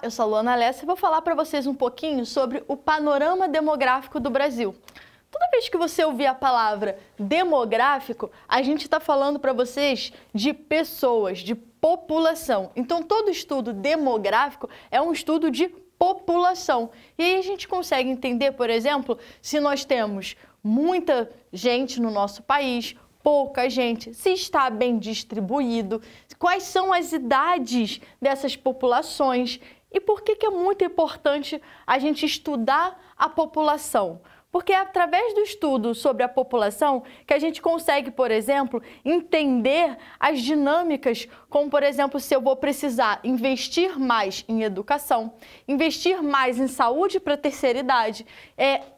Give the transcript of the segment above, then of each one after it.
eu sou a Luana Alessa e vou falar para vocês um pouquinho sobre o panorama demográfico do Brasil. Toda vez que você ouvir a palavra demográfico, a gente está falando para vocês de pessoas, de população. Então, todo estudo demográfico é um estudo de população. E aí a gente consegue entender, por exemplo, se nós temos muita gente no nosso país, pouca gente, se está bem distribuído, quais são as idades dessas populações e por que é muito importante a gente estudar a população. Porque é através do estudo sobre a população que a gente consegue, por exemplo, entender as dinâmicas, como, por exemplo, se eu vou precisar investir mais em educação, investir mais em saúde para a terceira idade,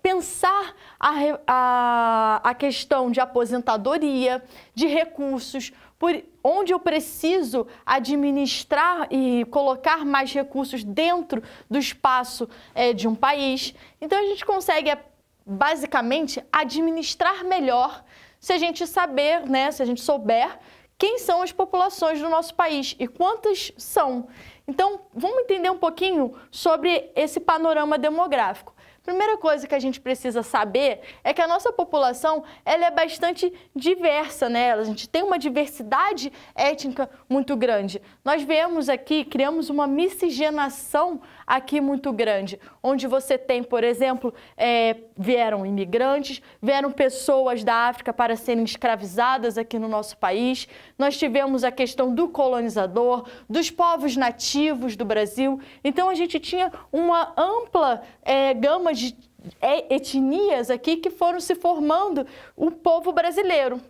pensar a questão de aposentadoria, de recursos, por onde eu preciso administrar e colocar mais recursos dentro do espaço de um país. Então, a gente consegue basicamente administrar melhor se a gente saber, se a gente souber quem são as populações do nosso país e quantas são. Então, vamos entender um pouquinho sobre esse panorama demográfico. Primeira coisa que a gente precisa saber é que a nossa população ela é bastante diversa, né? A gente tem uma diversidade étnica muito grande. Nós vemos aqui, criamos uma miscigenação aqui muito grande, onde você tem, por exemplo, vieram imigrantes, vieram pessoas da África para serem escravizadas aqui no nosso país. Nós tivemos a questão do colonizador, dos povos nativos do Brasil. Então, a gente tinha uma ampla gama de etnias aqui que foram se formando o povo brasileiro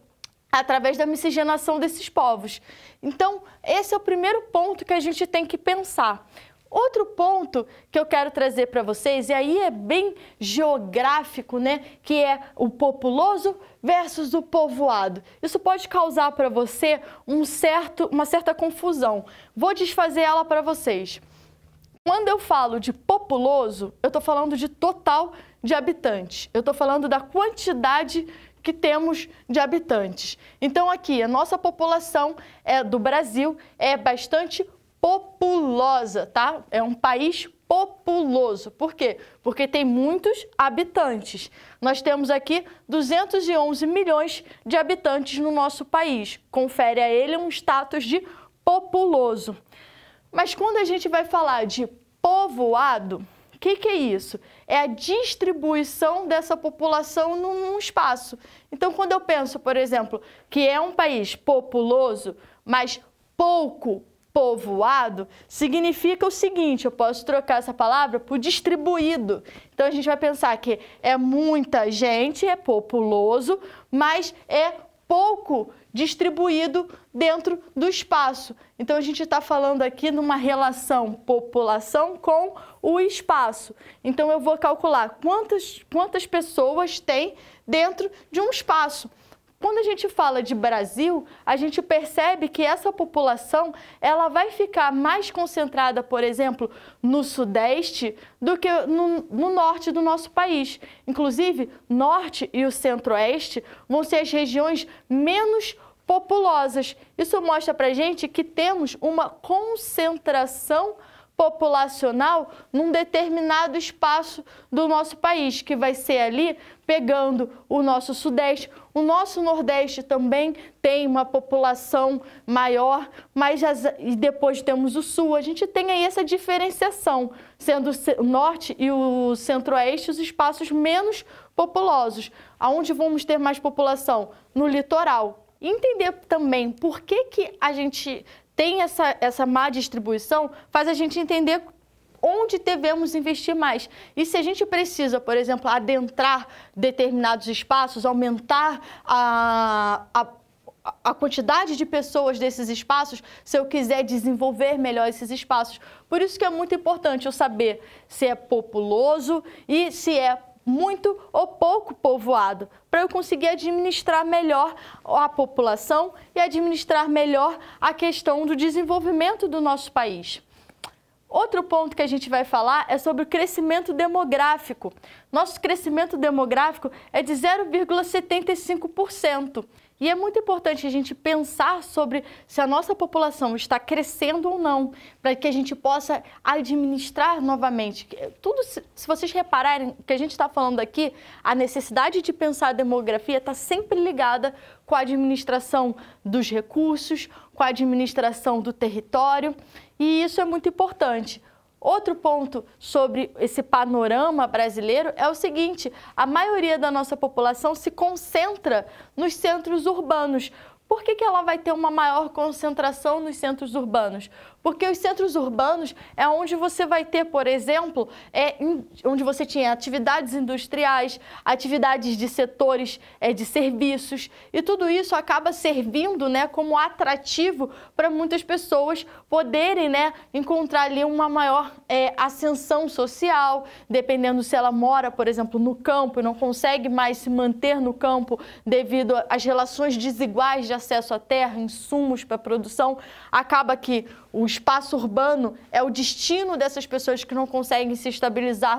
através da miscigenação desses povos. Então, esse é o primeiro ponto que a gente tem que pensar. Outro ponto que eu quero trazer para vocês, e aí é bem geográfico, que é o populoso versus o povoado. Isso pode causar para você uma certa confusão. Vou desfazer ela para vocês. Quando eu falo de populoso, eu estou falando de total de habitantes. Eu estou falando da quantidade que temos de habitantes. Então, aqui, a nossa população do Brasil é bastante populosa, tá? É um país populoso. Por quê? Porque tem muitos habitantes. Nós temos aqui 211 milhões de habitantes no nosso país. Confere a ele um status de populoso. Mas quando a gente vai falar de povoado, o que é isso? É a distribuição dessa população num espaço. Então, quando eu penso, por exemplo, que é um país populoso, mas pouco povoado, significa o seguinte, eu posso trocar essa palavra por distribuído. Então, a gente vai pensar que é muita gente, é populoso, mas é pouco distribuído dentro do espaço. Então, a gente está falando aqui numa relação população com o espaço. Então, eu vou calcular quantas pessoas tem dentro de um espaço. Quando a gente fala de Brasil, a gente percebe que essa população ela vai ficar mais concentrada, por exemplo, no Sudeste do que no Norte do nosso país. Inclusive, Norte e o Centro-Oeste vão ser as regiões menos populosas. Isso mostra pra gente que temos uma concentração populacional num determinado espaço do nosso país, que vai ser ali pegando o nosso Sudeste. O nosso Nordeste também tem uma população maior, mas e depois temos o Sul. A gente tem aí essa diferenciação, sendo o Norte e o Centro-Oeste os espaços menos populosos. Aonde vamos ter mais população? No litoral. E entender também por que a gente tem essa má distribuição, faz a gente entender onde devemos investir mais. E se a gente precisa, por exemplo, adentrar determinados espaços, aumentar a quantidade de pessoas desses espaços, se eu quiser desenvolver melhor esses espaços. Por isso que é muito importante eu saber se é populoso e se é muito ou pouco povoado, para eu conseguir administrar melhor a população e administrar melhor a questão do desenvolvimento do nosso país. Outro ponto que a gente vai falar é sobre o crescimento demográfico. nosso crescimento demográfico é de 0,75%. E é muito importante a gente pensar sobre se a nossa população está crescendo ou não, para que a gente possa administrar novamente. Tudo, se vocês repararem que a gente está falando aqui, a necessidade de pensar a demografia está sempre ligada com a administração dos recursos, com a administração do território, e isso é muito importante. Outro ponto sobre esse panorama brasileiro é o seguinte: a maioria da nossa população se concentra nos centros urbanos. Por que ela vai ter uma maior concentração nos centros urbanos? Porque os centros urbanos é onde você vai ter, por exemplo, onde você tinha atividades industriais, atividades de setores de serviços, e tudo isso acaba servindo, né, como atrativo para muitas pessoas poderem, né, encontrar ali uma maior ascensão social, dependendo se ela mora, por exemplo, no campo e não consegue mais se manter no campo devido às relações desiguais de acesso à terra, insumos para a produção, acaba que o espaço urbano é o destino dessas pessoas que não conseguem se estabilizar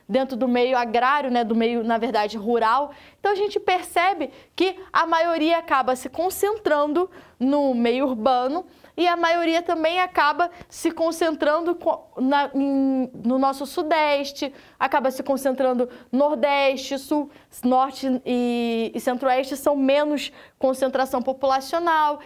dentro do meio agrário, né, do meio, na verdade, rural. Então, a gente percebe que a maioria acaba se concentrando no meio urbano e a maioria também acaba se concentrando no nosso sudeste, acaba se concentrando nordeste, sul, norte e centro-oeste são menos concentração populacional.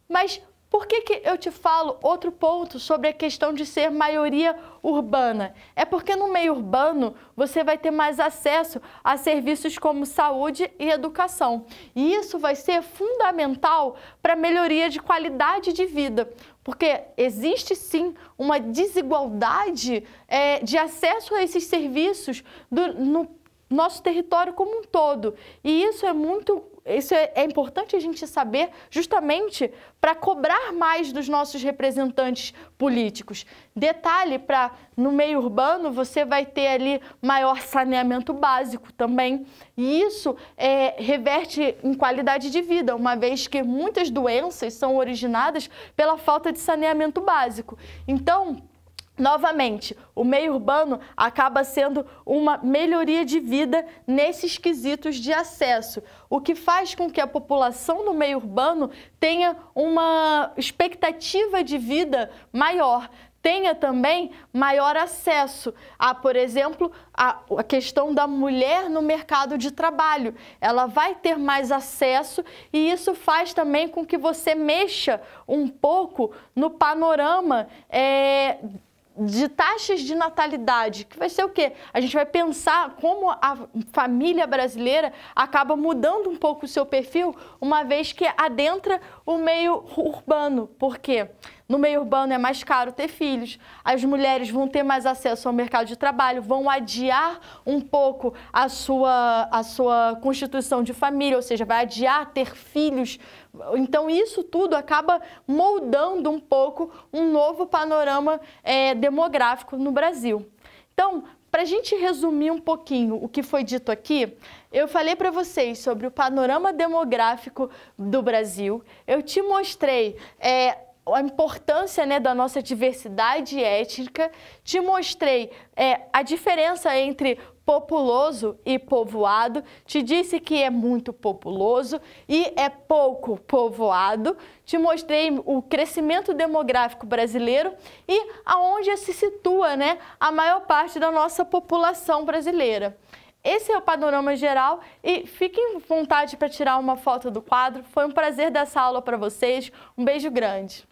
Mas por que eu te falo outro ponto sobre a questão de ser maioria urbana? É porque no meio urbano você vai ter mais acesso a serviços como saúde e educação. E isso vai ser fundamental para a melhoria de qualidade de vida. Porque existe sim uma desigualdade de acesso a esses serviços no nosso território como um todo. E isso é importante a gente saber justamente para cobrar mais dos nossos representantes políticos. Detalhe, no meio urbano você vai ter ali maior saneamento básico também, e isso reverte em qualidade de vida, uma vez que muitas doenças são originadas pela falta de saneamento básico. Então, novamente, o meio urbano acaba sendo uma melhoria de vida nesses quesitos de acesso, o que faz com que a população no meio urbano tenha uma expectativa de vida maior, tenha também maior acesso a, por exemplo, a questão da mulher no mercado de trabalho. Ela vai ter mais acesso e isso faz também com que você mexa um pouco no panorama de taxas de natalidade, que vai ser o quê? A gente vai pensar como a família brasileira acaba mudando um pouco o seu perfil, uma vez que adentra o meio urbano. Por quê? No meio urbano é mais caro ter filhos, as mulheres vão ter mais acesso ao mercado de trabalho, vão adiar um pouco a sua constituição de família, ou seja, vai adiar ter filhos. Então, isso tudo acaba moldando um pouco um novo panorama demográfico no Brasil. Então, para a gente resumir um pouquinho o que foi dito aqui, eu falei para vocês sobre o panorama demográfico do Brasil, eu te mostrei a importância, né, da nossa diversidade étnica, te mostrei a diferença entre populoso e povoado, te disse que é muito populoso e é pouco povoado, te mostrei o crescimento demográfico brasileiro e aonde se situa, né, a maior parte da nossa população brasileira. Esse é o panorama geral e fiquem à vontade para tirar uma foto do quadro. Foi um prazer dar essa aula para vocês. Um beijo grande.